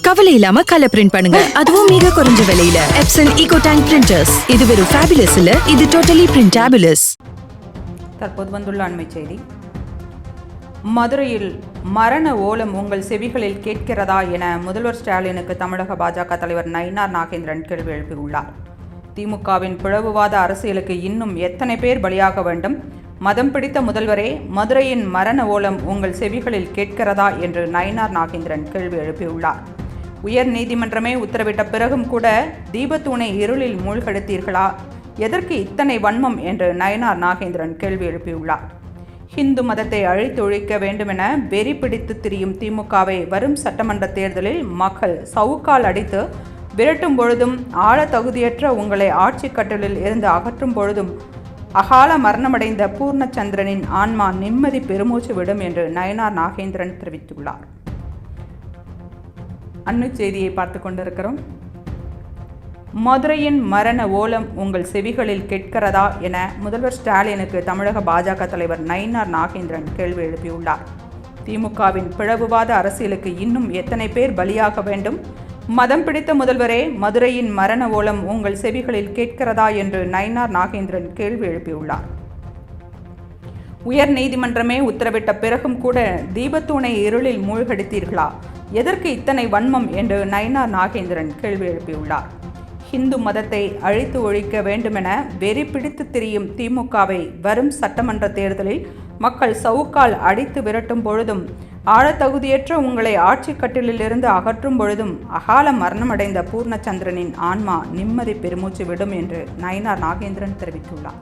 கவலை இல்லாம colour print பண்ணுங்க, அதுவும் மிக குறைஞ்ச விலையில. Epson eco tank printers. இது வெறும் ஃபேபுலஸ் இல்ல, இது டோட்டலி பிரிண்டபிளஸ். தற்போது வந்துள்ள அண்மை செய்தி. மதுரையில் மரண ஓலம் உங்கள் செவிகளில் கேட்கிறதா என முதல்வர் ஸ்டாலினுக்கு தமிழக பாஜக தலைவர் நயினார் நாகேந்திரன் கேள்வி எழுப்பியுள்ளார். திமுகவின் பிளவுவாத அரசியலுக்கு இன்னும் எத்தனை பேர் பலியாக வேண்டும்? மதம் பிடித்த முதல்வரே, மதுரையின் மரண ஓலம் உங்கள் செவிகளில் கேட்கிறதா என்று நயினார் நாகேந்திரன் கேள்வி எழுப்பியுள்ளார். உயர் நீதிமன்றமே உத்தரவிட்ட பிறகும் கூட தீபத்தூணை இருளில் மூழ்கடித்தீர்களா? எதற்கு இத்தனை வன்மம் என்று நயினார் நாகேந்திரன் கேள்வி எழுப்பியுள்ளார். ஹிந்து மதத்தை அழித்தொழிக்க வேண்டுமென வெறி பிடித்து திரியும் திமுகவை வரும் சட்டமன்ற தேர்தலில் மக்கள் சவுக்கால் அடித்து விரட்டும் பொழுதும், ஆள தகுதியற்ற உங்களை ஆட்சி கட்டலில் இருந்து அகற்றும் பொழுதும் அகால மரணமடைந்த பூர்ணச்சந்திரனின் ஆன்மா நிம்மதி பெருமூச்சு விடும் என்று நயினார் நாகேந்திரன் தெரிவித்துள்ளார். அண்மை செய்தியை பார்த்து கொண்டிருக்கிறோம். மதுரையின் மரண ஓலம் உங்கள் செவிகளில் கேட்கிறதா என முதல்வர் ஸ்டாலினுக்கு தமிழக பாஜக தலைவர் நயினார் நாகேந்திரன் கேள்வி எழுப்பியுள்ளார். திமுகவின் பிளவுவாத அரசியலுக்கு இன்னும் எத்தனை பேர் பலியாக வேண்டும்? மதம் பிடித்த முதல்வரே, மதுரையின் மரண ஓலம் உங்கள் செவிகளில் கேட்கிறதா என்று நயினார் நாகேந்திரன் கேள்வி எழுப்பியுள்ளார். உயர் நீதிமன்றமே உத்தரவிட்ட பிறகும் கூட தீபத்தூணை இருளில் மூழ்கடித்தீர்களா? எதற்கு இத்தனை வன்மம் என்று நயினார் நாகேந்திரன் கேள்வி எழுப்பியுள்ளார். ஹிந்து மதத்தை அழித்து ஒழிக்க வேண்டுமென வெறி பிடித்து திரியும் திமுகவை வரும் சட்டமன்ற தேர்தலில் மக்கள் சவுக்கால் அடித்து விரட்டும் பொழுதும், ஆழத்தகுதியற்ற உங்களை ஆட்சி கட்டிலிருந்து அகற்றும் பொழுதும் அகால மரணமடைந்த பூர்ணச்சந்திரனின் ஆன்மா நிம்மதி பெருமூச்சு விடும் என்று நயினார் நாகேந்திரன் தெரிவித்துள்ளார்.